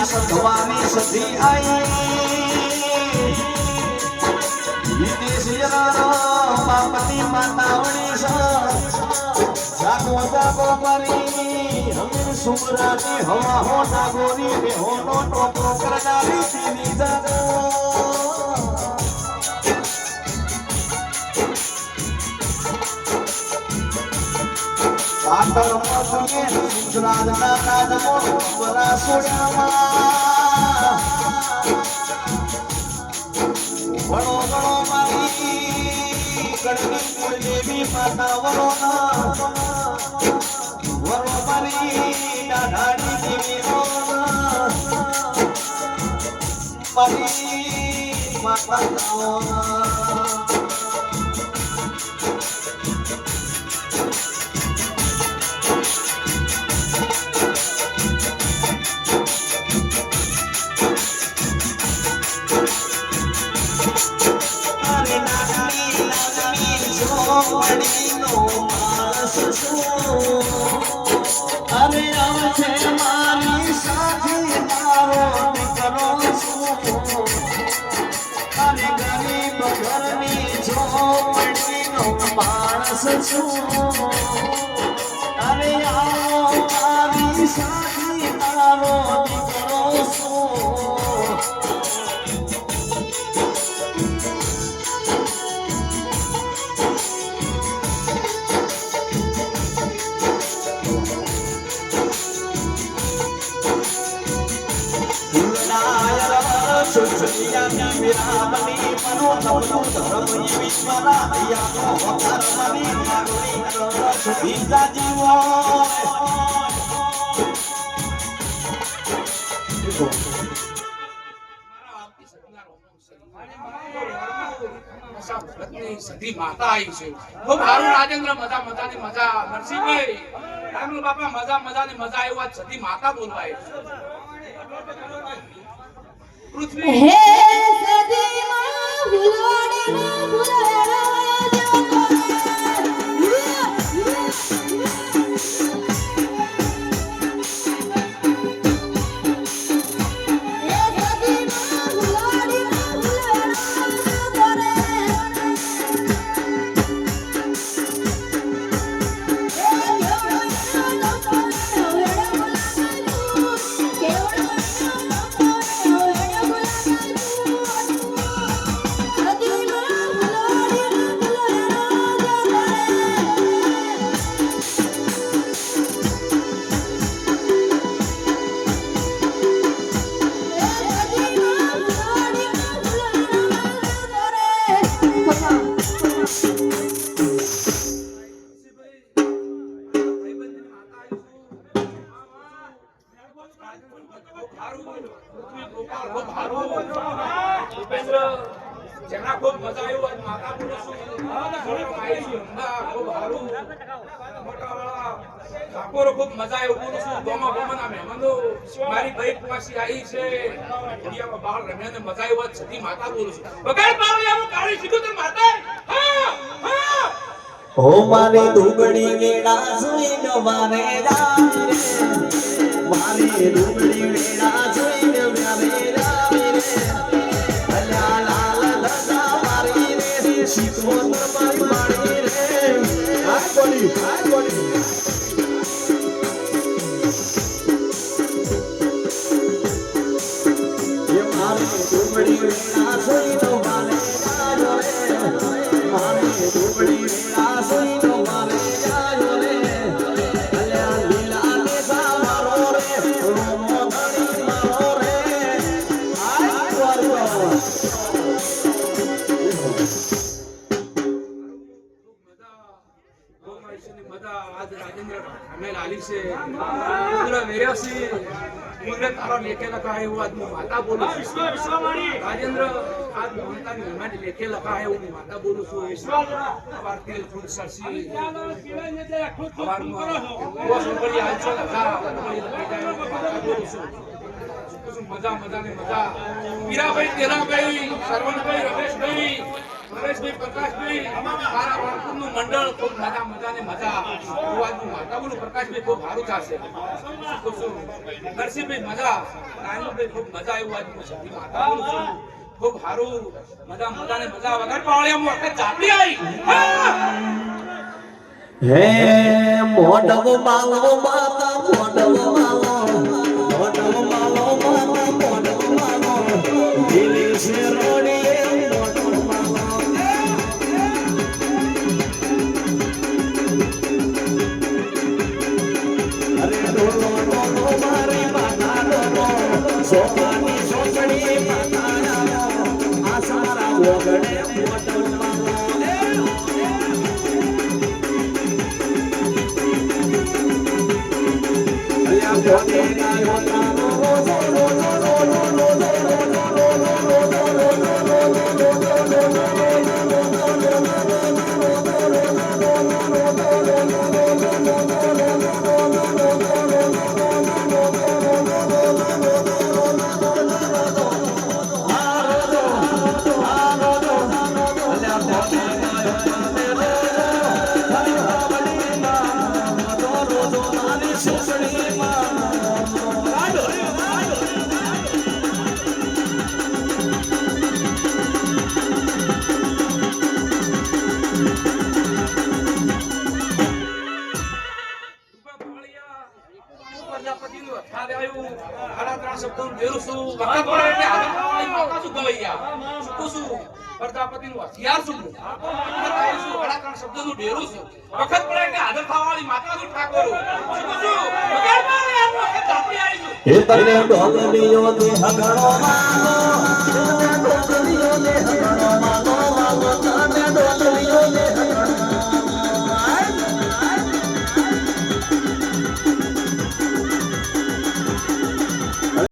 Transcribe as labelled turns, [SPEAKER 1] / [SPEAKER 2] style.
[SPEAKER 1] સધવાની સધી આઈ વિદેશ બાપની માતાવણી જાગો જાગો મારી હમીર સુમરાની હવા હો નાગોરી બેહોનો ટોપરો કરનારી દીની જાગો પાટણ મધુએ ગુજરાતના રાજમો બરા સોડ્યામાં વણો વણો મારી કડવી કુળદેવી માતા વરોના વરો મારી દાઢાડી દેવી રોના મારી માતા અરે આવશે મારી સાથે મારો દીકરો છું અરે ગરીબ ઘરની ઝોપડીનો માણસ છું અરે આવો મારી સાથે મારો દીકરો છું સુનિયા વિરામની મનો નવનો ધર્મ વિશ્વના યાનો ધર્મની માગણી સુધીતા જીવો
[SPEAKER 2] સધી માતા આવી છે ખૂબ સારું રાજેન્દ્ર મજા મજાની મજા નરસિંહભાઈ રામલ બાપા મજા મજાની મજા આવ્યો સધી માતા બોલવાય પૃથ્વી
[SPEAKER 3] હે સદીમાં ભૂલવાડી ના ભૂલાયા
[SPEAKER 2] જેના ખૂબ મજા આવ્યો આજ માતા પુરુષ ઠાકોરો ખૂબ મજા આવ્યો પુરુષ ગોમા ગોમના મહેમાનો મારી ભાઈ પાછી આવી છે દુનિયામાં બહાર રમ્યાને મજા આવ્યો છતી માતા પુરુષ બગાડ પાવળિયાનું કાળી સિકુતર માતા હા
[SPEAKER 1] ઓ મારી દુગડી વેડા જોઈને મારે રામ રે મારી દુગડી વેડા જોઈને મારે રામ રે અલ્યા લાલ લગા મારી રે શીખવત મારી મારી રે આ બોલી એ મારી દુગડી વેડા જોઈને મારે રામ રે મારી દુગડી વેડા જોઈને મારે રામ રે અલ્યા લીલા ને સામારો રે રોમો ધણી મારો રે આય દ્વારકા તારો લેખે લખાય એવું આજ માતા બોલું રાજેન્દ્ર આજ મોહનતાની મહેમાન લેખે લખાય એવું માતા બોલું છું તેલ ફૂલ સરસી
[SPEAKER 2] મજા મજાની મજા મીરાભાઈ તેરાભાઈ સરવણભાઈ રમેશભાઈ નરેશભાઈ પ્રકાશભાઈ મારા વાળકુંડનું મંડળ ખૂબ મજા મજાની મજા અવાજનું વાતાવરણ પ્રકાશભાઈ ખૂબ સારું થશે નરસિંહભાઈ મજા રાયણભાઈ ખૂબ મજા એવું આજનું સધી વાતાવરણ ખૂબ સારું મજા મજાની મજા વગર પાવળિયામાં વખત ચાપડી આવી
[SPEAKER 1] હે મોઢવ માલો માતા મોઢવ માલો મોઢવ માલો માતા મોઢવ માલો દિલી શેરોડી મોઢવ માલો અરે ડોલો ડોલો મારી માતા ડોલો સોપાની સોચડી માતા આવો આ સારા ઓગણે મોઢવ માલો
[SPEAKER 2] પ્રજાપતિનું અથારે આવ્યું આડા ત્રણ શબ્દોનું ડેરું શું વખત પડે એટલે હાથ ખાવાની માતા શું ગવૈયા શું શું પ્રજાપતિનું હથિયાર શું વખત આવ્યું શું આડા ત્રણ શબ્દોનું ડેરું શું વખત પડે એટલે હાથ ખાવાની માતા શું ઠાકોર શું શું વગર મારે આ વખત ચાપડી આવી શું
[SPEAKER 1] એ તને ડોલનીઓ દે હગણો માનો